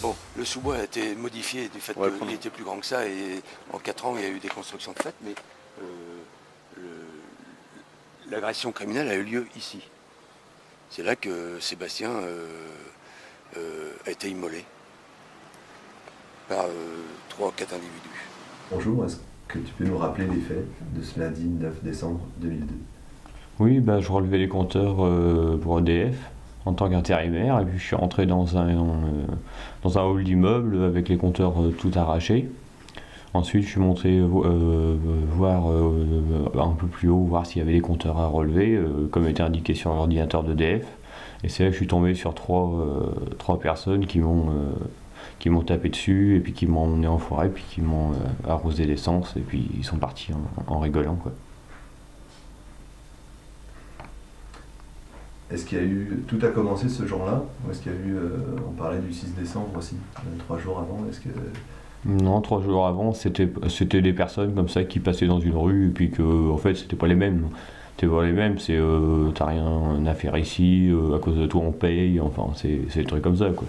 Bon, le sous-bois a été modifié du fait qu'il était plus grand que ça et en 4 ans il y a eu des constructions de fait, mais l'agression criminelle a eu lieu ici. C'est là que Sébastien a été immolé par 3 ou 4 individus. Bonjour, est-ce que tu peux nous rappeler les faits de ce lundi 9 décembre 2002? Oui, je relevais les compteurs pour EDF en tant qu'intérimaire, et puis je suis rentré dans un hall d'immeuble avec les compteurs tout arrachés. Ensuite, je suis monté voir un peu plus haut, voir s'il y avait des compteurs à relever, comme était indiqué sur l'ordinateur d'EDF. Et c'est là que je suis tombé sur trois personnes qui m'ont tapé dessus, et puis qui m'ont emmené en forêt, puis qui m'ont arrosé d'essence, et puis ils sont partis en rigolant, quoi. Est-ce qu'il y a eu. Tout a commencé ce jour-là? Ou est-ce qu'il y a eu. On parlait du 6 décembre aussi, 3 jours avant. Est-ce que. Non, 3 jours avant, c'était des personnes comme ça qui passaient dans une rue, et puis que, en fait, c'était pas les mêmes. C'était pas les mêmes, c'est t'as rien à faire ici, à cause de toi on paye, enfin, c'est des trucs comme ça, quoi.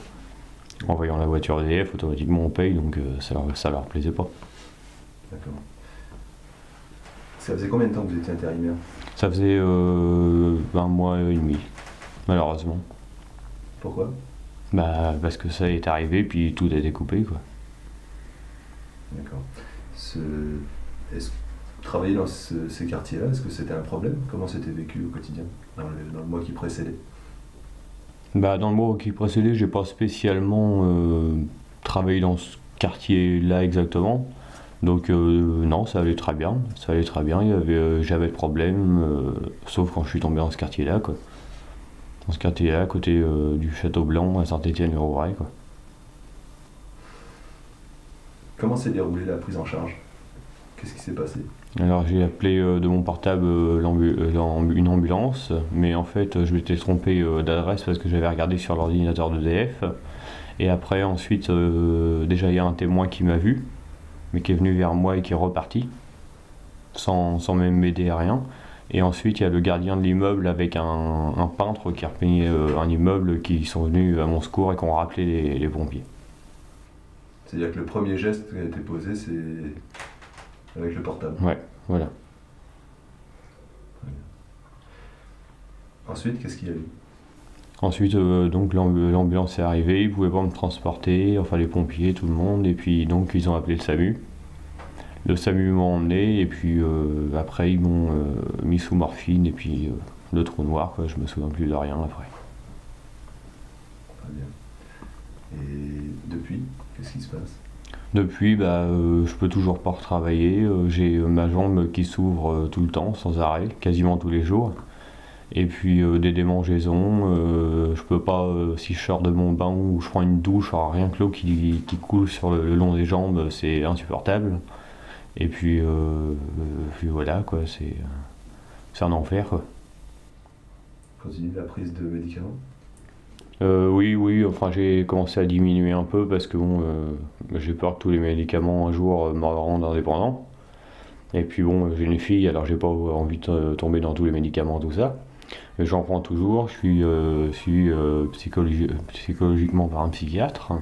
En voyant la voiture EDF, automatiquement on paye, donc ça leur plaisait pas. D'accord. Ça faisait combien de temps que vous étiez intérimaire? Ça faisait 1 mois et demi, malheureusement. Pourquoi? Parce que ça est arrivé, puis tout a été coupé, quoi. D'accord. Travailler dans ces quartiers-là, est-ce que c'était un problème? Comment c'était vécu au quotidien, dans le mois qui précédait? Dans le mois qui précédait, j'ai pas spécialement travaillé dans ce quartier-là exactement. Donc non, ça allait très bien. Ça allait très bien. J'avais de problème, sauf quand je suis tombé dans ce quartier-là, quoi. Dans ce quartier-là, à côté du Château Blanc, à Saint-Étienne-le-Rouvray, quoi. Comment s'est déroulée la prise en charge? Qu'est-ce qui s'est passé? Alors j'ai appelé de mon portable une ambulance, mais en fait je m'étais trompé d'adresse parce que j'avais regardé sur l'ordinateur d'EDF. Et après ensuite, déjà il y a un témoin qui m'a vu, mais qui est venu vers moi et qui est reparti, sans même m'aider à rien. Et ensuite il y a le gardien de l'immeuble avec un peintre qui a repeigné un immeuble, qui sont venus à mon secours et qui ont rappelé les pompiers. C'est-à-dire que le premier geste qui a été posé, c'est avec le portable. Ouais, voilà. Ensuite, qu'est-ce qu'il y a eu? Ensuite, donc l'ambulance est arrivée, ils pouvaient pas me transporter, enfin les pompiers, tout le monde, et puis donc ils ont appelé le SAMU. Le SAMU m'a emmené, et puis après ils m'ont mis sous morphine, et puis le trou noir, quoi, je me souviens plus de rien après. Très bien. Et depuis, qu'est-ce qui se passe? Depuis, je peux toujours pas retravailler, j'ai ma jambe qui s'ouvre tout le temps, sans arrêt, quasiment tous les jours. Et puis des démangeaisons, je peux pas, si je sors de mon bain ou je prends une douche, alors rien que l'eau qui coule sur le long des jambes, c'est insupportable. Et puis voilà, quoi, c'est un enfer, quoi. Continue la prise de médicaments? Oui, enfin j'ai commencé à diminuer un peu parce que bon, j'ai peur que tous les médicaments un jour me rendent indépendant. Et puis bon, j'ai une fille, alors j'ai pas envie de tomber dans tous les médicaments, tout ça. Mais j'en prends toujours, je suis psychologiquement par un psychiatre.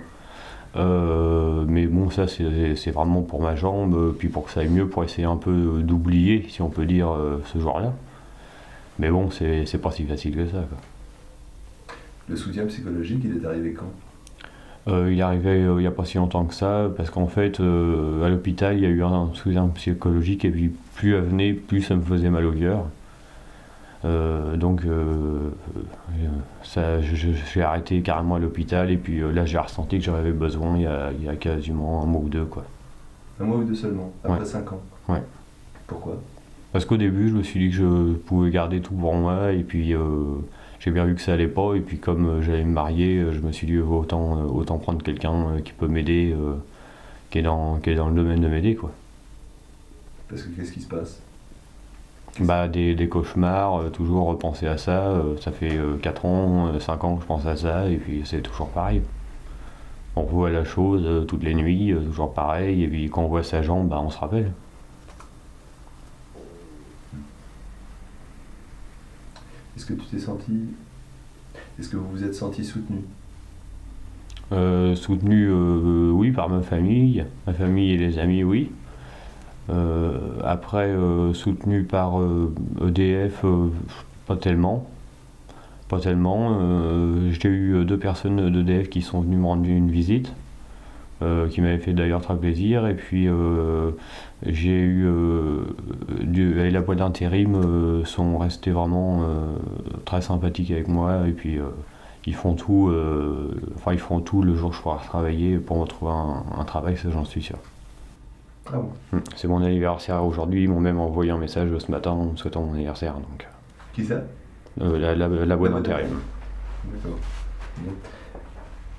Mais bon, ça c'est vraiment pour ma jambe, puis pour que ça aille mieux, pour essayer un peu d'oublier, si on peut dire, ce jour-là. Mais bon, c'est pas si facile que ça, quoi. Le soutien psychologique, il est arrivé quand? Il est arrivé il n'y a pas si longtemps que ça, parce qu'en fait, à l'hôpital, il y a eu un soutien psychologique, et puis plus elle venait, plus ça me faisait mal au cœur. Donc, j'ai arrêté carrément à l'hôpital, et puis là, j'ai ressenti que j'en avais besoin il y a quasiment 1 mois ou 2, quoi. 1 mois ou 2 seulement, après Ouais. 5 ans? Ouais. Pourquoi? Parce qu'au début, je me suis dit que je pouvais garder tout pour moi, et puis j'ai bien vu que ça allait pas, et puis comme j'allais me marier, je me suis dit autant prendre quelqu'un qui peut m'aider, qui est dans le domaine de m'aider, quoi. Parce que qu'est-ce qui se passe? Des cauchemars, toujours repenser à ça, ça fait 4 ans, 5 ans que je pense à ça, et puis c'est toujours pareil. On revoit la chose toutes les nuits, toujours pareil, et puis quand on voit sa jambe, on se rappelle. Est-ce que tu t'es senti. Est-ce que vous vous êtes senti soutenu? Soutenu, oui, par ma famille et les amis, oui. Après, soutenu par EDF, pas tellement. Pas tellement. J'ai eu deux personnes d'EDF qui sont venues me rendre une visite, qui m'avaient fait d'ailleurs très plaisir. Et puis j'ai eu et la boîte d'intérim sont restés vraiment très sympathiques avec moi. Et puis ils font tout, ils font tout le jour que je pourrai travailler pour me trouver un travail, ça j'en suis sûr. Ah bon. C'est mon anniversaire aujourd'hui, ils m'ont même envoyé un message ce matin en me souhaitant mon anniversaire. Donc, Qui ça? la boîte boîte d'intérim. D'accord. Bon.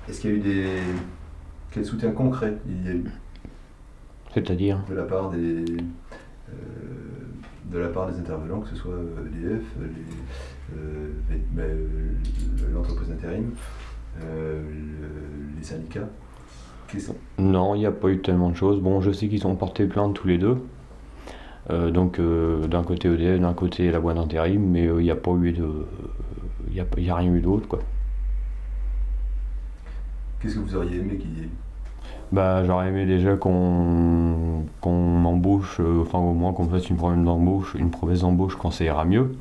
Est-ce qu'il y a eu quel soutien concret il y a eu C'est-à-dire de la part des intervenants, que ce soit EDF, l'entreprise d'intérim, les syndicats? Non, il n'y a pas eu tellement de choses. Bon, je sais qu'ils ont porté plainte tous les deux. Donc d'un côté EDF, d'un côté la boîte d'intérim, mais il n'y a pas eu de. Il y a rien eu d'autre, quoi. Qu'est-ce que vous auriez aimé qu'il y ait eu? Bah, j'aurais aimé déjà qu'on m'embauche, enfin au moins qu'on me fasse une promesse d'embauche quand ça ira mieux.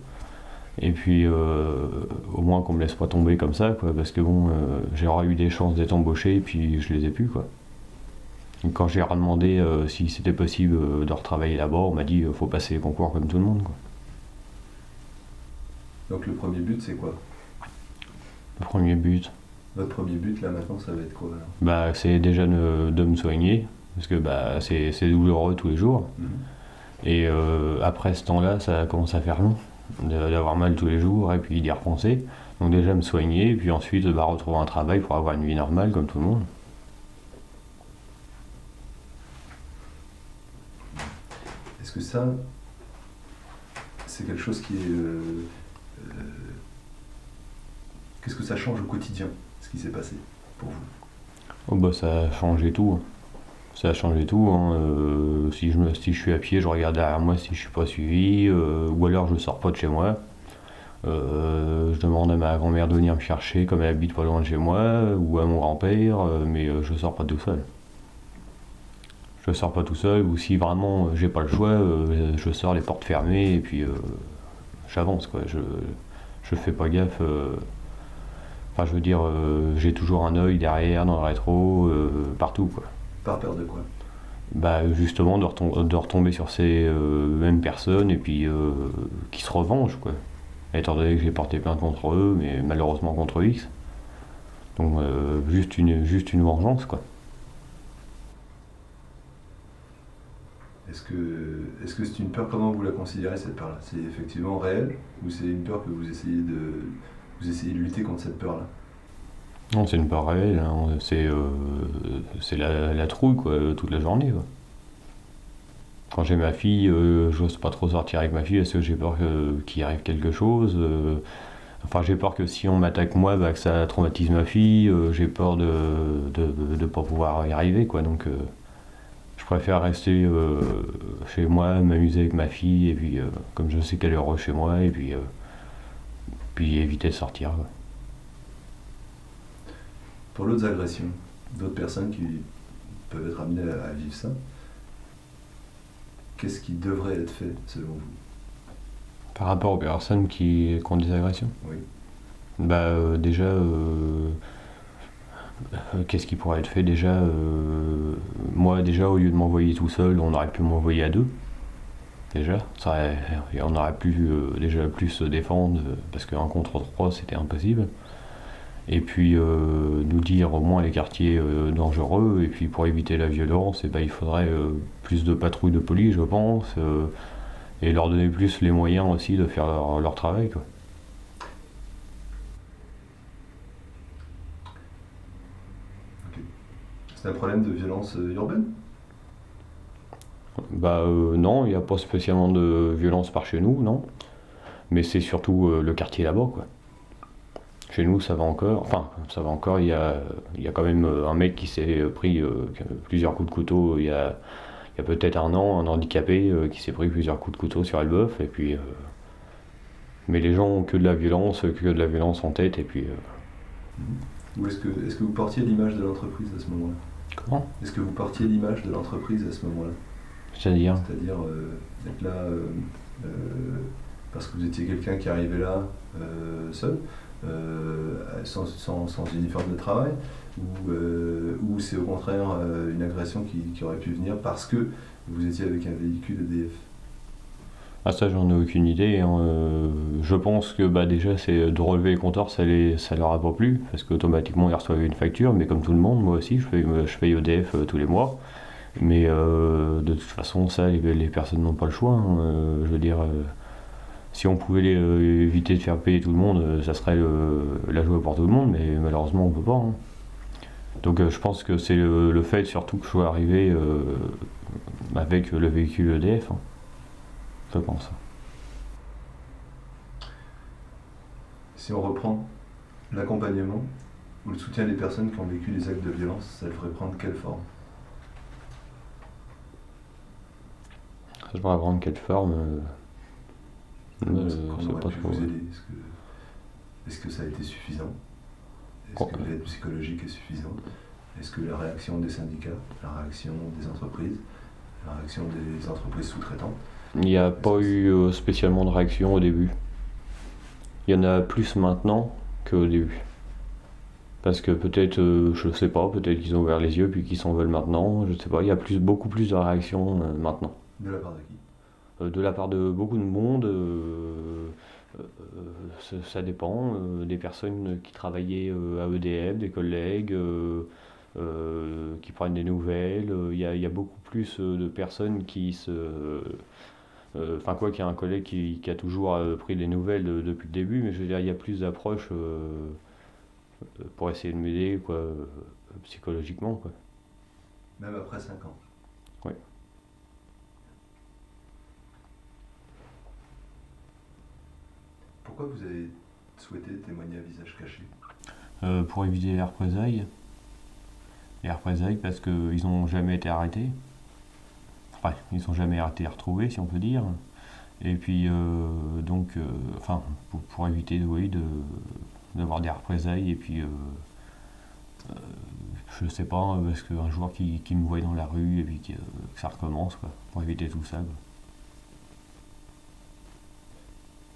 Et puis au moins qu'on me laisse pas tomber comme ça, quoi, parce que bon, j'aurais eu des chances d'être embauché et puis je les ai plus, quoi. Et quand j'ai redemandé si c'était possible de retravailler là-bas, on m'a dit faut passer les concours comme tout le monde, quoi. Donc le premier but, c'est quoi? Le premier but, Votre premier but, là, maintenant, ça va être quoi, alors? bah, c'est déjà de me soigner, parce que bah, c'est douloureux tous les jours. Et après ce temps-là, ça commence à faire long, d'avoir mal tous les jours et puis d'y repenser. Donc déjà me soigner, et puis ensuite bah, retrouver un travail pour avoir une vie normale comme tout le monde. Est-ce que ça, c'est quelque chose qui est... qu'est-ce que ça change au quotidien, ce qui s'est passé pour vous? Oh bah ça a changé tout. Ça a changé tout, hein. Si je suis à pied, je regarde derrière moi si je suis pas suivi, ou alors je sors pas de chez moi. Je demande à ma grand-mère de venir me chercher comme elle habite pas loin de chez moi, ou à mon grand-père, mais je sors pas tout seul. Je sors pas tout seul, ou si vraiment j'ai pas le choix, je sors les portes fermées et puis j'avance, quoi. Je fais pas gaffe. Enfin, je veux dire, j'ai toujours un œil derrière, dans le rétro, partout, quoi. Par peur de quoi? Bah justement de retomber sur ces mêmes personnes et puis qui se revengent, quoi. Étant donné que j'ai porté plainte contre eux, mais malheureusement contre X. Donc juste une vengeance, quoi. Est-ce que c'est une peur, comment vous la considérez, cette peur-là? C'est effectivement réel, ou c'est une peur que vous essayez de lutter contre cette peur-là? Non, c'est une peur réelle, hein. C'est la trouille, quoi, toute la journée, quoi. Quand j'ai ma fille, j'ose pas trop sortir avec ma fille parce que j'ai peur qu'il arrive quelque chose. Enfin, j'ai peur que si on m'attaque moi, bah, que ça traumatise ma fille. J'ai peur de pas pouvoir y arriver, quoi. Donc, je préfère rester chez moi, m'amuser avec ma fille, et puis, comme je sais qu'elle est heureuse chez moi, et puis éviter de sortir, quoi. Pour d'autres agressions, d'autres personnes qui peuvent être amenées à vivre ça, qu'est-ce qui devrait être fait selon vous? Par rapport aux personnes qui ont des agressions? Oui. Bah, déjà, qu'est-ce qui pourrait être fait déjà? Moi, déjà, au lieu de m'envoyer tout seul, on aurait pu m'envoyer à deux. Déjà, et on aurait pu déjà plus se défendre, parce qu'un contre trois, c'était impossible. Et puis nous dire au moins les quartiers dangereux, et puis pour éviter la violence, et ben, il faudrait plus de patrouilles de police, je pense, et leur donner plus les moyens aussi de faire leur travail, quoi. Okay. C'est un problème de violence urbaine? Bah non, il n'y a pas spécialement de violence par chez nous, non. Mais c'est surtout le quartier là-bas, quoi. Chez nous, ça va encore. Enfin, ça va encore. Il y a quand même un mec qui s'est pris plusieurs coups de couteau il y a peut-être un an, un handicapé qui s'est pris plusieurs coups de couteau sur Elbeuf. Et puis, mais les gens ont que de la violence en tête. Et puis, Ou est-ce que vous portiez l'image de l'entreprise à ce moment-là? Comment? Est-ce que vous portiez l'image de l'entreprise à ce moment-là? C'est-à-dire? C'est-à-dire être là euh, parce que vous étiez quelqu'un qui arrivait là seul, sans uniforme de travail, ou c'est au contraire une agression qui aurait pu venir parce que vous étiez avec un véhicule EDF? Ah ça j'en ai aucune idée, hein. Je pense que bah, déjà c'est de relever les compteurs ça leur a pas plu parce qu'automatiquement ils reçoivent une facture, mais comme tout le monde, moi aussi je paye EDF tous les mois. Mais de toute façon ça les personnes n'ont pas le choix, hein. Je veux dire si on pouvait éviter de faire payer tout le monde, ça serait la joie pour tout le monde, mais malheureusement on peut pas, hein. Donc je pense que c'est le fait surtout que je sois arrivé avec le véhicule EDF, hein. Je pense. Si on reprend l'accompagnement ou le soutien des personnes qui ont vécu des actes de violence, ça devrait prendre quelle forme? Ça devrait prendre quelle forme Comment je sais on aurait pas pu trop. vous aider? Est-ce que ça a été suffisant? Est-ce que l'aide psychologique est suffisante? Est-ce que la réaction des syndicats, la réaction des entreprises, la réaction des entreprises sous-traitantes? Il n'y a pas eu spécialement de réaction au début. Il y en a plus maintenant qu'au début. Parce que peut-être, je sais pas, peut-être qu'ils ont ouvert les yeux puis qu'ils s'en veulent maintenant, je sais pas, il y a beaucoup plus de réactions maintenant. De la part de qui? De la part de beaucoup de monde, ça dépend, des personnes qui travaillaient à EDF, des collègues qui prennent des nouvelles, il y a beaucoup plus de personnes qui se... Enfin quoi, qu'il y a un collègue qui a toujours pris des nouvelles depuis le début, mais je veux dire, il y a plus d'approches pour essayer de m'aider, quoi, psychologiquement, quoi. Même après 5 ans? Oui. Pourquoi vous avez souhaité témoigner à visage caché? Pour éviter les représailles. Les représailles parce qu'ils n'ont jamais été arrêtés. Enfin, ils n'ont jamais été retrouvés, si on peut dire. Et puis, donc, enfin, pour éviter, oui, d'avoir des représailles. Et puis, je sais pas, parce qu'un jour qui me voient dans la rue et puis que ça recommence, quoi, pour éviter tout ça, quoi.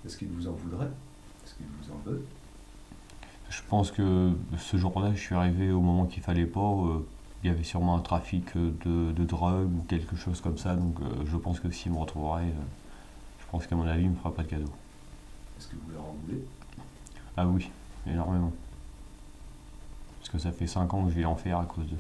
Est-ce qu'ils vous en voudraient? Est-ce qu'ils vous en veulent? Je pense que ce jour-là, je suis arrivé au moment qu'il fallait pas. Il y avait sûrement un trafic de drogue ou quelque chose comme ça, donc je pense que s'il me retrouverait, je pense qu'à mon avis, il me fera pas de cadeau. Est-ce que vous leur en voulez? Ah oui, énormément. Parce que ça fait 5 ans que je vis l'enfer à cause d'eux.